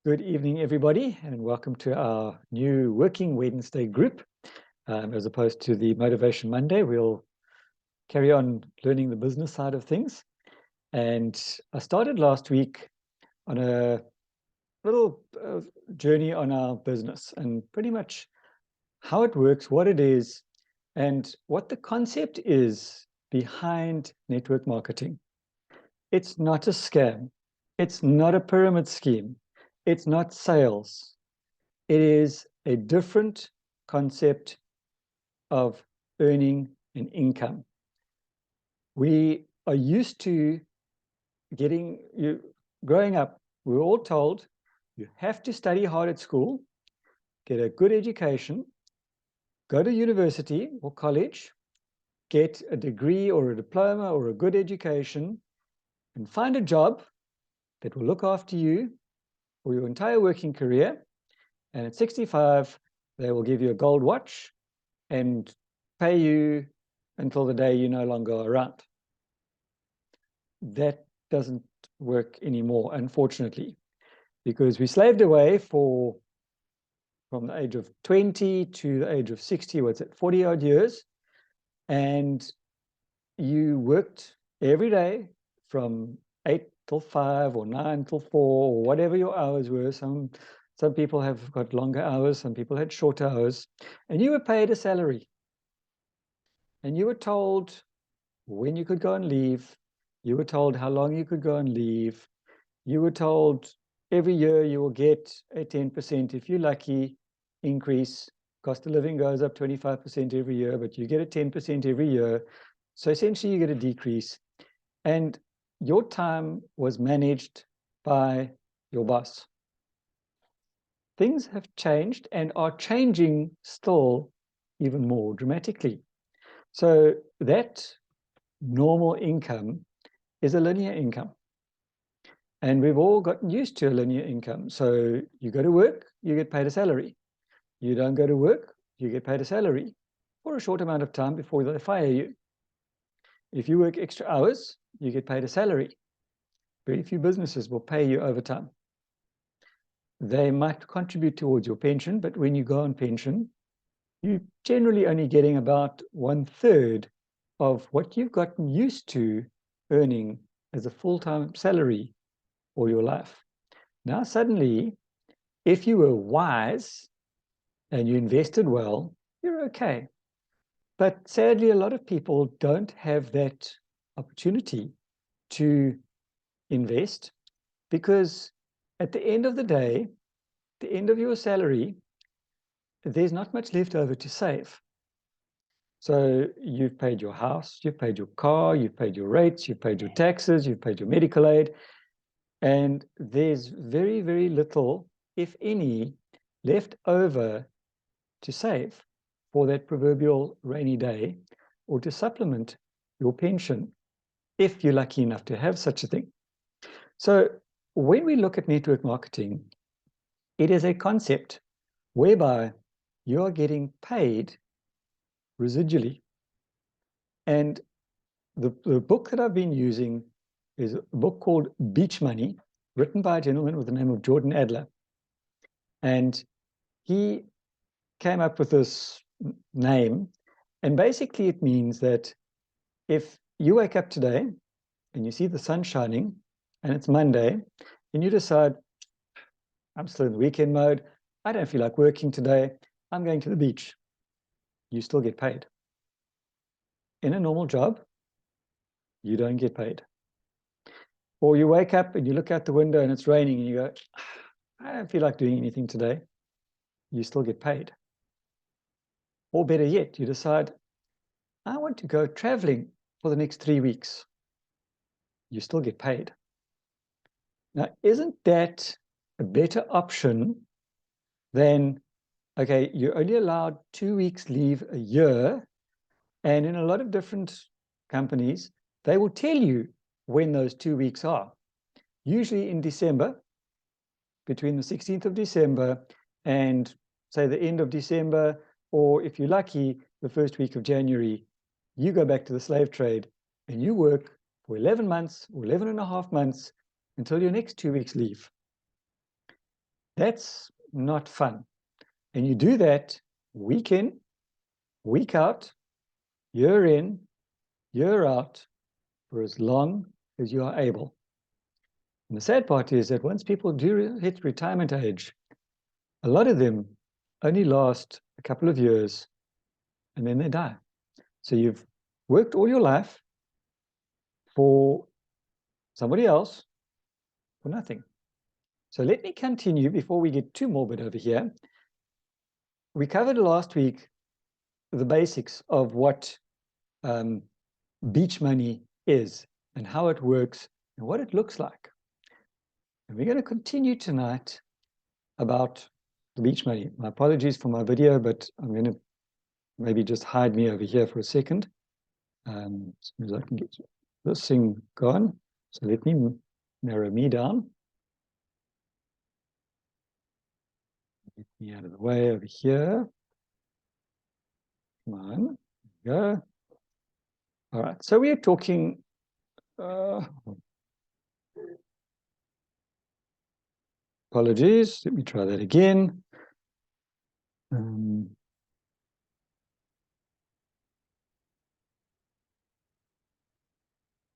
Good evening, everybody, and welcome to our new Working Wednesday group. As opposed to the Motivation Monday, we'll carry on learning the business side of things. And I started last week on a little journey on our business and pretty much how it works, what it is, and what the concept is behind network marketing. It's not a scam. It's not a pyramid scheme. It's not sales. It is a different concept of earning an income. We are used to growing up, we were all told you have to study hard at school, get a good education, go to university or college, get a degree or a diploma or a good education, and find a job that will look after you for your entire working career. And at 65, they will give you a gold watch and pay you until the day you're no longer around. That doesn't work anymore, unfortunately, because we slaved away from the age of 20 to the age of 60, what's it, 40 odd years, and you worked every day from 8 till 5 or 9 till 4 or whatever your hours were. Some people have got longer hours, some people had shorter hours, and you were paid a salary. And you were told when you could go and leave. You were told how long you could go and leave. You were told every year you will get a 10%, if you're lucky, increase. Cost of living goes up 25% every year, but you get a 10% every year. So essentially you get a decrease. And your time was managed by your boss. Things have changed and are changing still even more dramatically. So that normal income is a linear income. And we've all gotten used to a linear income. So you go to work, you get paid a salary. You don't go to work, you get paid a salary for a short amount of time before they fire you. If you work extra hours, you get paid a salary. Very few businesses will pay you overtime. They might contribute towards your pension, but when you go on pension, you're generally only getting about 1/3 of what you've gotten used to earning as a full-time salary all your life. Now, suddenly, if you were wise and you invested well, you're okay. But sadly, a lot of people don't have that opportunity to invest because at the end of the day, the end of your salary, there's not much left over to save. So you've paid your house, you've paid your car, you've paid your rates, you've paid your taxes, you've paid your medical aid, and there's very, very little, if any, left over to save for that proverbial rainy day or to supplement your pension, if you're lucky enough to have such a thing. So when we look at network marketing, it is a concept whereby you are getting paid residually. And the book that I've been using is a book called Beach Money, written by a gentleman with the name of Jordan Adler. And he came up with this name. And basically it means that if you wake up today and you see the sun shining and it's Monday and you decide, I'm still in the weekend mode, I don't feel like working today, I'm going to the beach, you still get paid. In a normal job, you don't get paid. Or you wake up and you look out the window and it's raining and you go, I don't feel like doing anything today, you still get paid. Or better yet, you decide, I want to go traveling for the next 3 weeks, you still get paid. Now, isn't that a better option than, okay, you're only allowed 2 weeks leave a year, and in a lot of different companies, they will tell you when those 2 weeks are. Usually in December, between the 16th of December and say the end of December, or if you're lucky, the first week of January, you go back to the slave trade and you work for 11 months or 11 and a half months until your next 2 weeks leave. That's not fun. And you do that week in, week out, year in, year out, for as long as you are able. And the sad part is that once people do hit retirement age, a lot of them only last a couple of years and then they die. So you've worked all your life for somebody else for nothing. So let me continue before we get too morbid over here. We covered last week the basics of what beach money is and how it works and what it looks like. And we're going to continue tonight about the beach money. My apologies for my video, but I'm going to maybe just hide me over here for a second. As soon as I can get this thing gone. So let me narrow me down. Get me out of the way over here. Come on, there we go. All right, so we are talking apologies, let me try that again.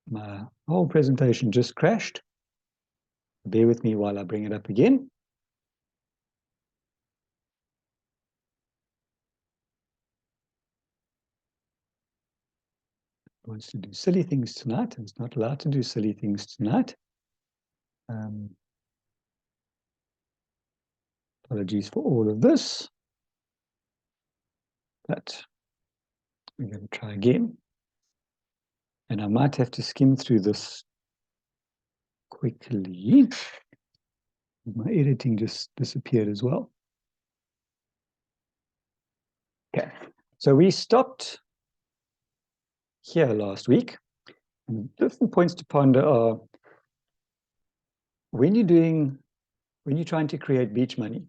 My whole presentation just crashed. Bear with me while I bring it up again. It wants to do silly things tonight, and it's not allowed to do silly things tonight. Apologies for all of this, but we're going to try again. And I might have to skim through this quickly. My editing just disappeared as well. Okay, so we stopped here last week. And different points to ponder are when you're trying to create beach money,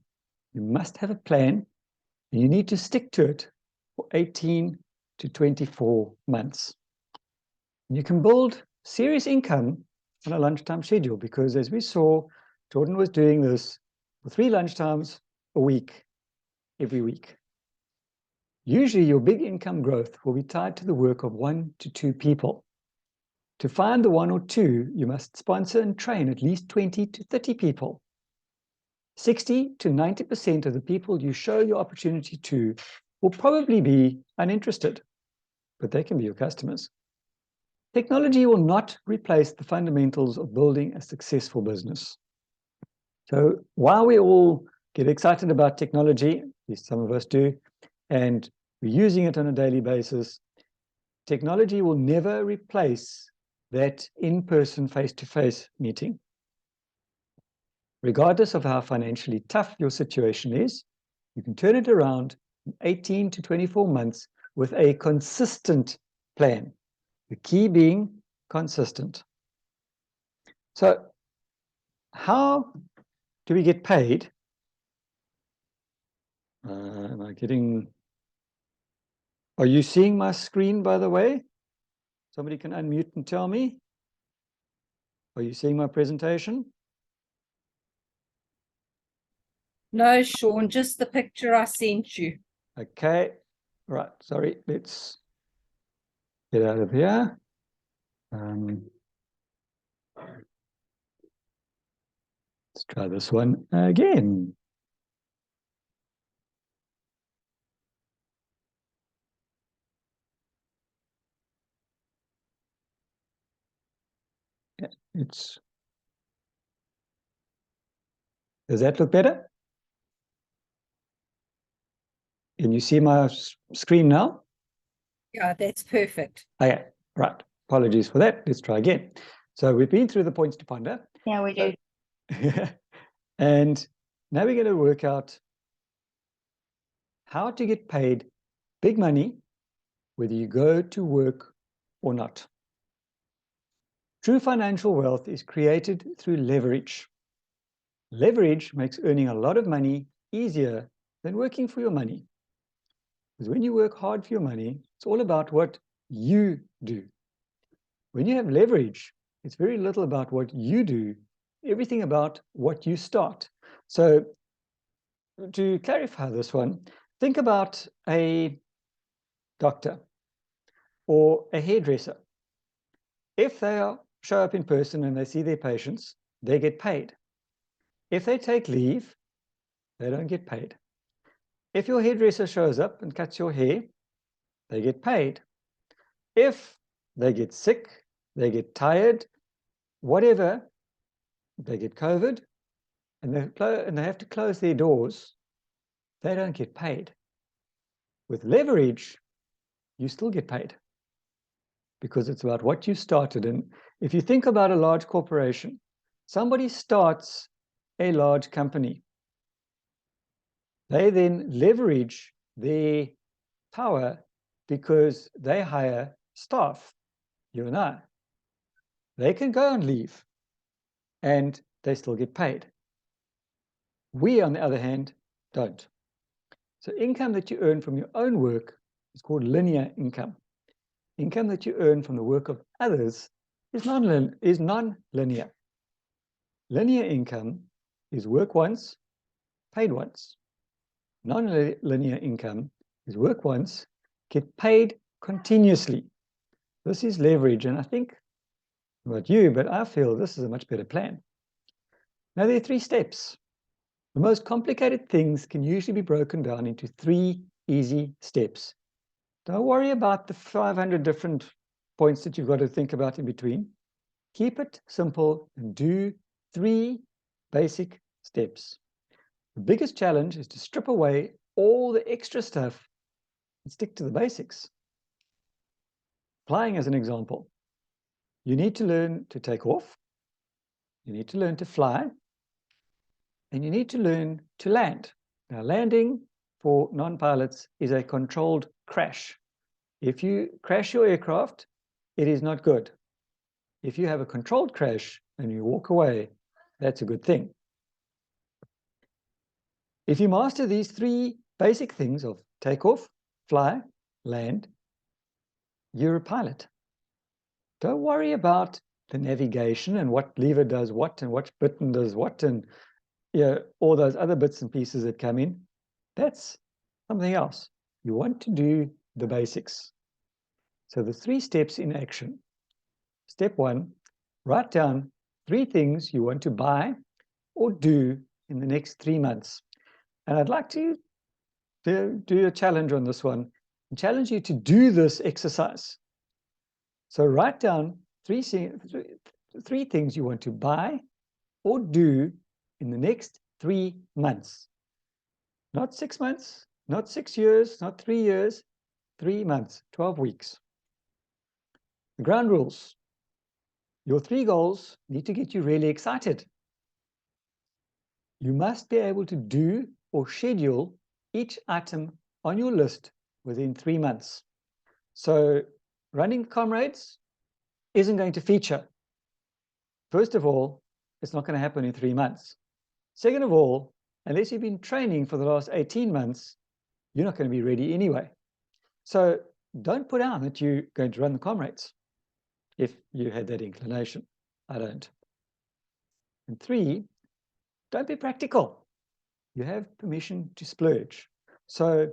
you must have a plan and you need to stick to it for 18 to 24 months. You can build serious income on a lunchtime schedule because, as we saw, Jordan was doing this for 3 lunchtimes a week, every week. Usually your big income growth will be tied to the work of 1 to 2 people. To find the 1 or 2, you must sponsor and train at least 20 to 30 people. 60 to 90% of the people you show your opportunity to will probably be uninterested, but they can be your customers. Technology will not replace the fundamentals of building a successful business. So while we all get excited about technology, at least some of us do, and we're using it on a daily basis, technology will never replace that in-person, face-to-face meeting. Regardless of how financially tough your situation is, you can turn it around in 18 to 24 months with a consistent plan. The key being consistent. So how do we get paid? Are you seeing my screen, by the way? Somebody can unmute and tell me. Are you seeing my presentation? No, Sean, just the picture I sent you. Okay, right, sorry, let's get out of here. Let's try this one again. Yeah, does that look better? Can you see my screen now? Yeah, that's perfect. Okay, right. Apologies for that. Let's try again. So we've been through the points to ponder. Yeah, we do. And now we're going to work out how to get paid big money, whether you go to work or not. True financial wealth is created through leverage. Leverage makes earning a lot of money easier than working for your money. Because when you work hard for your money, it's all about what you do. When you have leverage, it's very little about what you do, everything about what you start. So to clarify this one, think about a doctor or a hairdresser. If they show up in person and they see their patients, they get paid. If they take leave, they don't get paid. If your hairdresser shows up and cuts your hair, they get paid. If they get sick, they get tired, whatever, they get COVID, and they have to close their doors, they don't get paid. With leverage, you still get paid because it's about what you started. And if you think about a large corporation, somebody starts a large company. They then leverage their power because they hire staff, you and I. They can go on leave and they still get paid. We, on the other hand, don't. So income that you earn from your own work is called linear income. Income that you earn from the work of others is non-linear. Linear income is work once, paid once. Non-linear income is work once, get paid continuously. This is leverage, and I think about you, but I feel this is a much better plan. Now, there are 3 steps. The most complicated things can usually be broken down into 3 easy steps. Don't worry about the 500 different points that you've got to think about in between. Keep it simple and do 3 basic steps. The biggest challenge is to strip away all the extra stuff and stick to the basics. Flying as an example. You need to learn to take off. You need to learn to fly. And you need to learn to land. Now, landing for non-pilots is a controlled crash. If you crash your aircraft, it is not good. If you have a controlled crash and you walk away, that's a good thing. If you master these 3 basic things of take off, fly, land, you're a pilot. Don't worry about the navigation and what lever does what and what button does what and all those other bits and pieces that come in. That's something else. You want to do the basics. So the 3 steps in action. Step 1, write down 3 things you want to buy or do in the next 3 months. And I'd like to do a challenge on this one and challenge you to do this exercise. So write down 3 things you want to buy or do in the next 3 months. Not 6 months, not 6 years, not 3 years, 3 months, 12 weeks. The ground rules. Your 3 goals need to get you really excited. You must be able to do or schedule each item on your list within 3 months. So running comrades isn't going to feature. First of all, it's not going to happen in 3 months. Second of all, unless you've been training for the last 18 months, you're not going to be ready anyway. So don't put out that you're going to run the comrades if you had that inclination. I don't. And 3, don't be practical. You have permission to splurge. So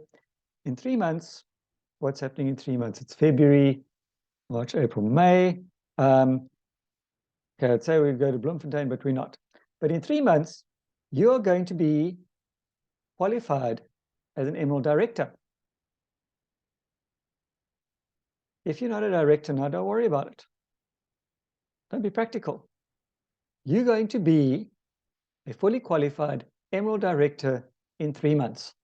in 3 months, what's happening in 3 months? It's February, March, April, May. Okay, I'd say we go to Bloemfontein, but we're not. But in 3 months, you're going to be qualified as an Emerald Director. If you're not a director now, don't worry about it. Don't be practical. You're going to be a fully qualified Emerald Director in 3 months.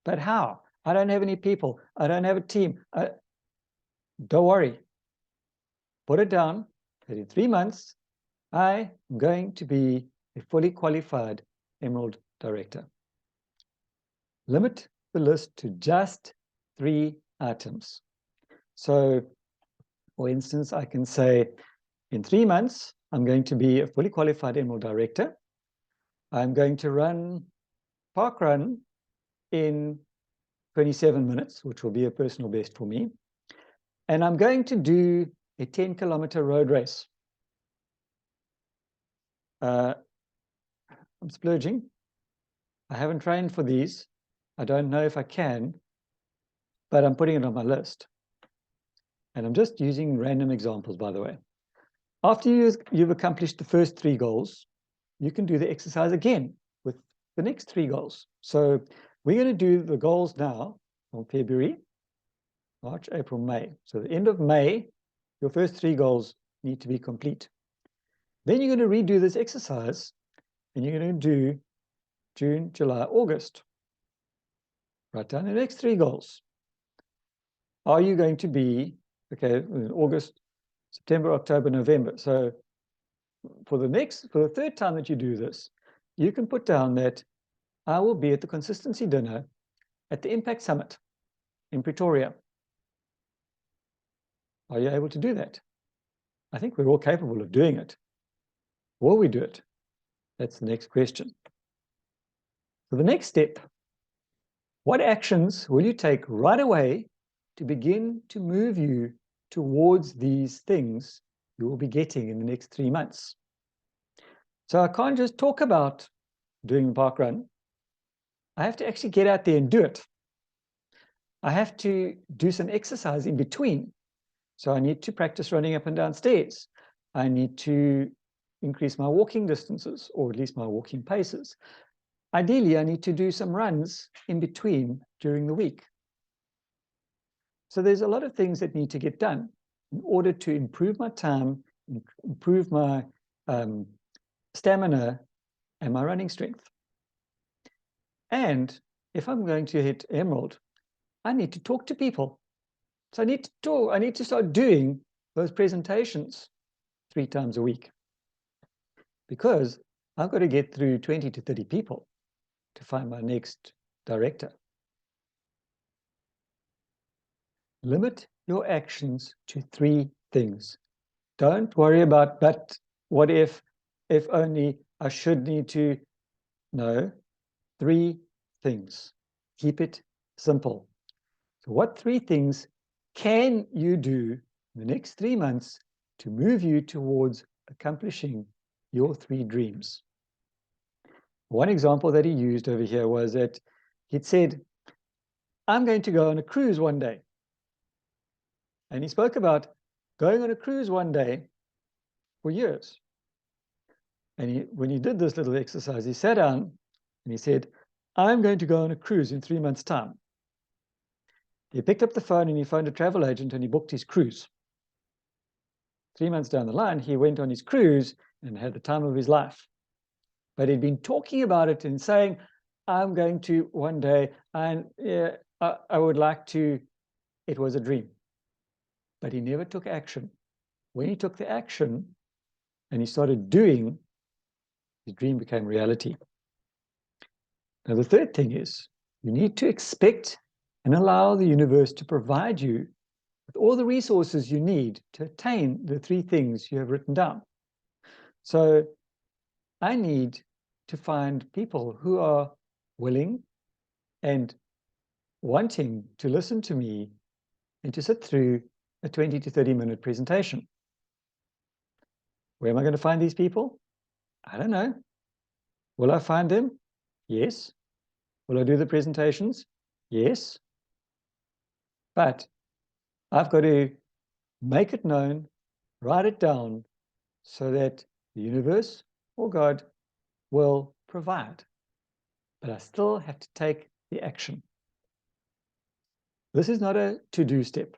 But how? I don't have any people. I don't have a team. Don't worry. Put it down that in 3 months, I'm going to be a fully qualified Emerald Director. Limit the list to just 3 items. So, for instance, I can say, in 3 months, I'm going to be a fully qualified Emerald Director. I'm going to run parkrun in 27 minutes, which will be a personal best for me. And I'm going to do a 10-kilometer road race. I'm splurging. I haven't trained for these. I don't know if I can, but I'm putting it on my list. And I'm just using random examples, by the way. After you've accomplished the first 3 goals, you can do the exercise again with the next 3 goals. So we're going to do the goals now from February, March, April, May. So the end of May, your first 3 goals need to be complete. Then you're going to redo this exercise, and you're going to do June, July, August. Write down the next 3 goals. Are you going to be, okay, in August, September, October, November. So for the third time that you do this, you can put down that I will be at the consistency dinner at the Impact Summit in Pretoria. Are you able to do that? I think we're all capable of doing it. Will we do it? That's the next question. So the next step, what actions will you take right away to begin to move you towards these things you will be getting in the next 3 months? So I can't just talk about doing the park run. I have to actually get out there and do it. I have to do some exercise in between. So I need to practice running up and down stairs. I need to increase my walking distances, or at least my walking paces. Ideally, I need to do some runs in between during the week. So there's a lot of things that need to get done in order to improve my time, improve my stamina and my running strength. And if I'm going to hit Emerald, I need to talk to people. So I need to talk, I need to start doing those presentations 3 times a week, because I've got to get through 20 to 30 people to find my next director. Limit your actions to 3 things. Don't worry about, but what if only, I should need to. No, 3 things. Keep it simple. So what 3 things can you do in the next 3 months to move you towards accomplishing your 3 dreams? One example that he used over here was that he'd said, I'm going to go on a cruise one day. And he spoke about going on a cruise one day for years. And when he did this little exercise, he sat down and he said, I'm going to go on a cruise in 3 months' time. He picked up the phone and he phoned a travel agent and he booked his cruise. 3 months down the line, he went on his cruise and had the time of his life. But he'd been talking about it and saying, I'm going to one day, and yeah, I would like to. It was a dream. But he never took action. When he took the action and he started doing, his dream became reality. Now, the third thing is you need to expect and allow the universe to provide you with all the resources you need to attain the 3 things you have written down. So I need to find people who are willing and wanting to listen to me and to sit through a 20 to 30-minute presentation. Where am I going to find these people? I don't know. Will I find them? Yes. Will I do the presentations? Yes. But I've got to make it known, write it down, so that the universe or God will provide. But I still have to take the action. This is not a to-do step.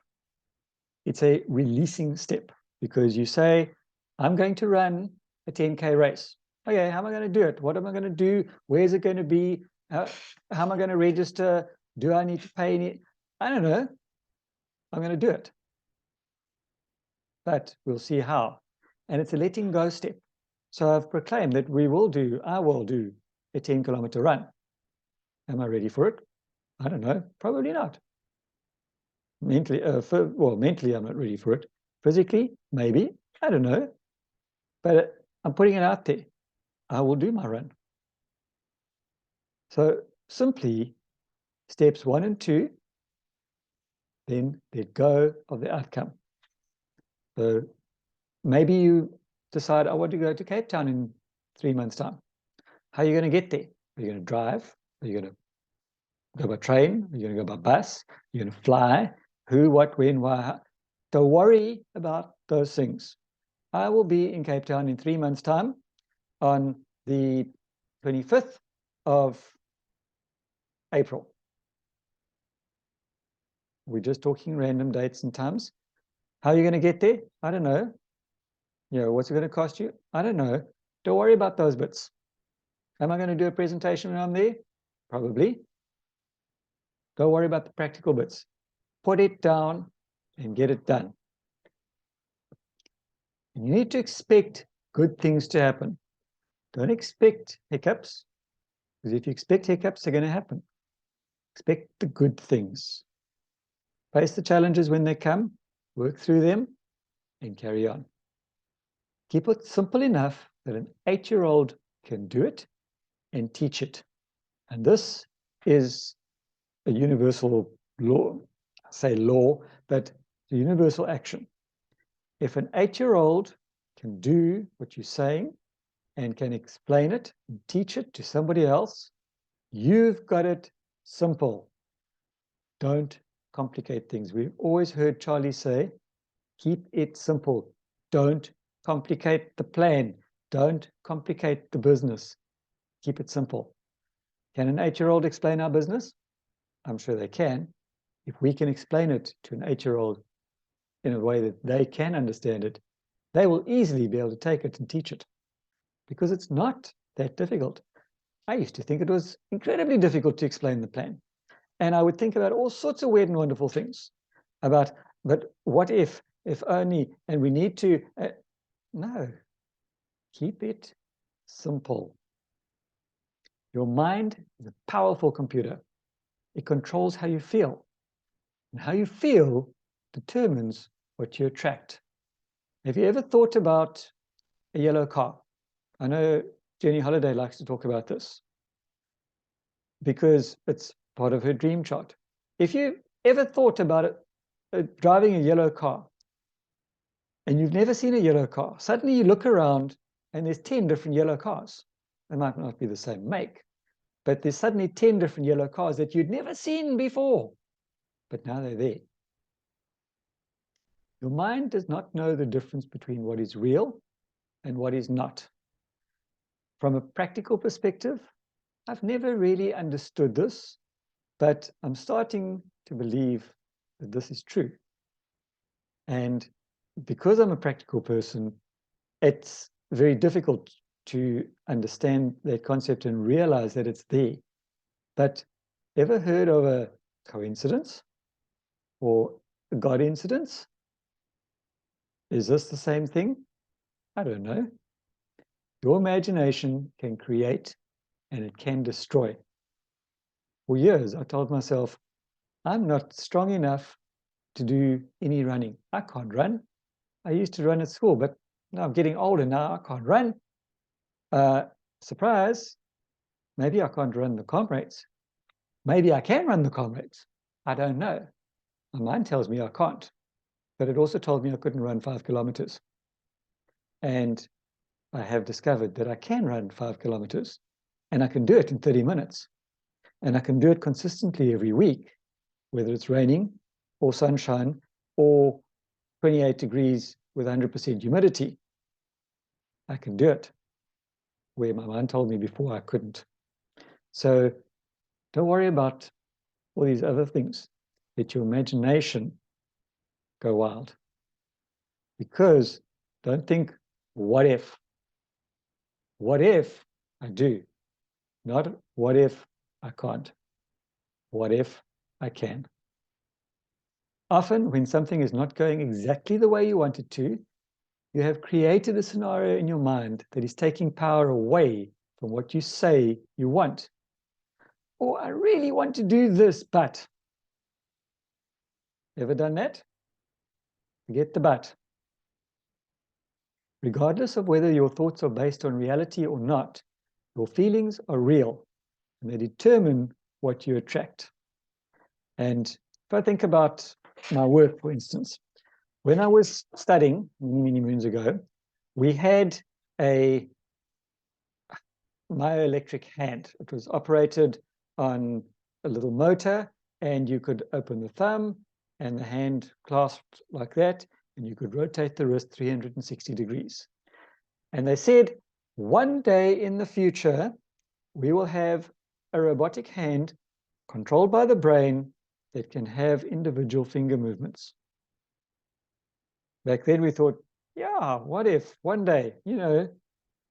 It's a releasing step, because you say, I'm going to run a 10K race. Okay, how am I going to do it? What am I going to do? Where is it going to be? How am I going to register? Do I need to pay any? I don't know. I'm going to do it. But we'll see how. And it's a letting go step. So I've proclaimed that I will do a 10-kilometer run. Am I ready for it? I don't know. Probably not. Mentally, mentally, I'm not ready for it. Physically, maybe. I don't know. But I'm putting it out there. I will do my run. So simply steps 1 and 2, then let go of the outcome. So maybe you decide, I want to go to Cape Town in 3 months' time. How are you going to get there? Are you going to drive? Are you going to go by train? Are you going to go by bus? Are you going to fly? Who, what, when, why? Don't worry about those things. I will be in Cape Town in 3 months' time on the 25th of April. We're just talking random dates and times. How are you going to get there? I don't know. You know, what's it going to cost you? I don't know. Don't worry about those bits. Am I going to do a presentation when I'm there? Probably. Don't worry about the practical bits. Put it down and get it done. And you need to expect good things to happen. Don't expect hiccups, because if you expect hiccups, they're going to happen. Expect the good things. Face the challenges when they come, work through them, and carry on. Keep it simple enough that an 8-year-old can do it and teach it. And this is a universal law, I say law, but a universal action. If an 8-year-old can do what you're saying and can explain it and teach it to somebody else, you've got it simple. Don't complicate things. We've always heard Charlie say, keep it simple. Don't complicate the plan. Don't complicate the business. Keep it simple. Can an 8-year-old explain our business? I'm sure they can. If we can explain it to an 8-year-old in a way that they can understand it, they will easily be able to take it and teach it, because it's not that difficult. I used to think it was incredibly difficult to explain the plan. And I would think about all sorts of weird and wonderful things about, but what if only, and we need to, no, keep it simple. Your mind is a powerful computer. It controls how you feel. And how you feel determines what you attract. Have you ever thought about a yellow car? I know Jenny Holiday likes to talk about this because it's part of her dream chart. If you ever thought about it, driving a yellow car, and you've never seen a yellow car, suddenly you look around and there's 10 different yellow cars. They might not be the same make, but there's suddenly 10 different yellow cars that you'd never seen before, but now they're there. Your mind does not know the difference between what is real and what is not. From a practical perspective, I've never really understood this, but I'm starting to believe that this is true. And because I'm a practical person, it's very difficult to understand that concept and realize that it's there. But ever heard of a coincidence or a God incidence? Is this the same thing? I don't know. Your imagination can create and it can destroy. For years, I told myself, I'm not strong enough to do any running. I can't run. I used to run at school, but now I'm getting older now, I can't run. Surprise, maybe I can't run the comrades. Maybe I can run the comrades. I don't know. My mind tells me I can't, but it also told me I couldn't run 5 kilometers. And I have discovered that I can run 5 kilometers and I can do it in 30 minutes. And I can do it consistently every week, whether it's raining or sunshine or 28 degrees with 100% humidity. I can do it, where my mind told me before I couldn't. So don't worry about all these other things. Let your imagination go wild. Because don't think, what if? What if I do? Not what if I can't? What if I can? Often when something is not going exactly the way you want it to, you have created a scenario in your mind that is taking power away from what you say you want. Or I really want to do this, but. Ever done that? Forget the but. Regardless of whether your thoughts are based on reality or not, your feelings are real and they determine what you attract. And if I think about my work, for instance, when I was studying many, many moons ago, we had a myoelectric hand. It was operated on a little motor, and you could open the thumb and the hand clasped like that, and you could rotate the wrist 360 degrees. And they said, one day in the future, we will have a robotic hand controlled by the brain that can have individual finger movements. Back then we thought, yeah, what if one day,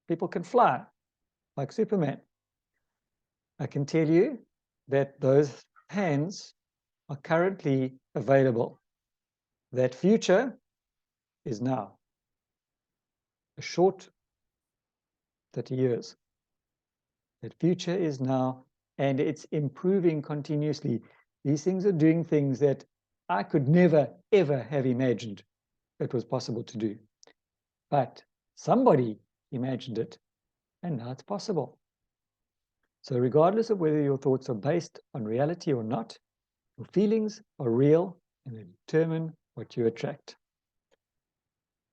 people can fly like Superman? I can tell you that those hands are currently available. That future is now. A short 30 years. That future is now, and it's improving continuously. These things are doing things that I could never, ever have imagined it was possible to do. But somebody imagined it, and now it's possible. So regardless of whether your thoughts are based on reality or not, your feelings are real and they determine what you attract.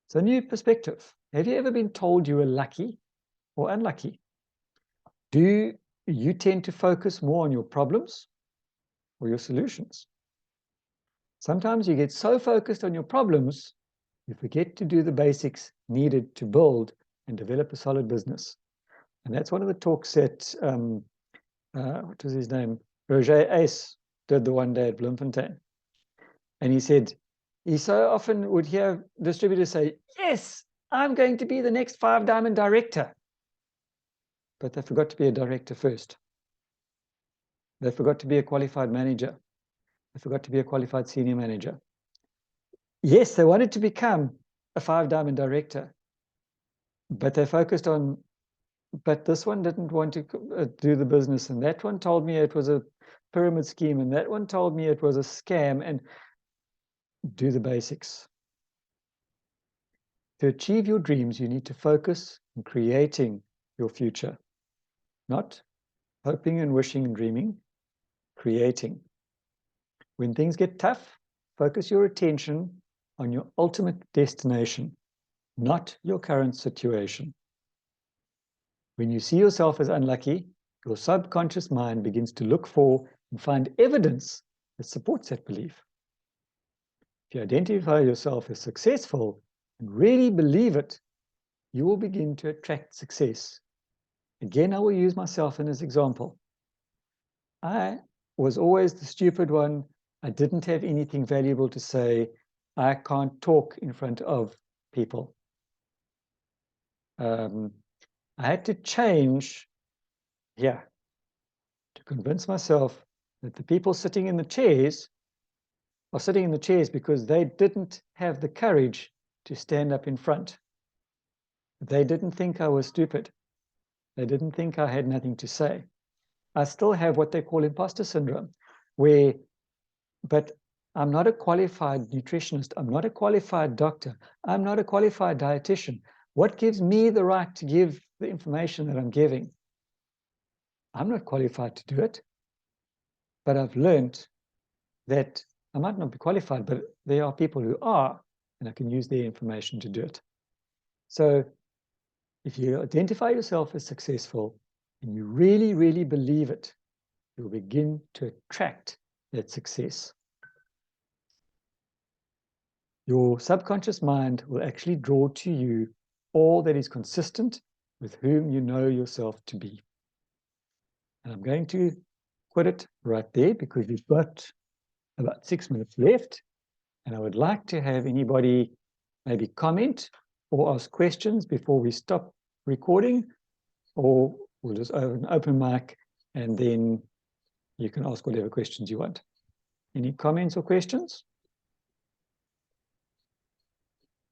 It's a new perspective. Have you ever been told you were lucky or unlucky? Do you tend to focus more on your problems or your solutions? Sometimes you get so focused on your problems, you forget to do the basics needed to build and develop a solid business. And that's one of the talks that, what was his name? Roger Ace did the one day at Bloemfontein. And he said, he so often would hear distributors say, yes, I'm going to be the next 5-diamond director. But they forgot to be a director first. They forgot to be a qualified manager. They forgot to be a qualified senior manager. Yes, they wanted to become a 5-diamond director, but they focused on, but this one didn't want to do the business, and that one told me it was a pyramid scheme, and that one told me it was a scam, and do the basics. To achieve your dreams, you need to focus on creating your future, not hoping and wishing and dreaming, creating. When things get tough, focus your attention on your ultimate destination, not your current situation. When you see yourself as unlucky, your subconscious mind begins to look for and find evidence that supports that belief. If you identify yourself as successful and really believe it, you will begin to attract success. Again, I will use myself as an example. I was always the stupid one. I didn't have anything valuable to say. I can't talk in front of people. I had to change, to convince myself that the people sitting in the chairs are sitting in the chairs because they didn't have the courage to stand up in front. They didn't think I was stupid. They didn't think I had nothing to say. I still have what they call imposter syndrome, but I'm not a qualified nutritionist. I'm not a qualified doctor. I'm not a qualified dietitian. What gives me the right to give the information that I'm giving? I'm not qualified to do it, but I've learned that I might not be qualified, but there are people who are, and I can use their information to do it. So if you identify yourself as successful and you really, really believe it, you'll begin to attract that success. Your subconscious mind will actually draw to you all that is consistent with whom you know yourself to be. And I'm going to quit it right there because we've got about 6 minutes left. And I would like to have anybody maybe comment or ask questions before we stop recording, or we'll just open mic and then you can ask whatever questions you want. Any comments or questions?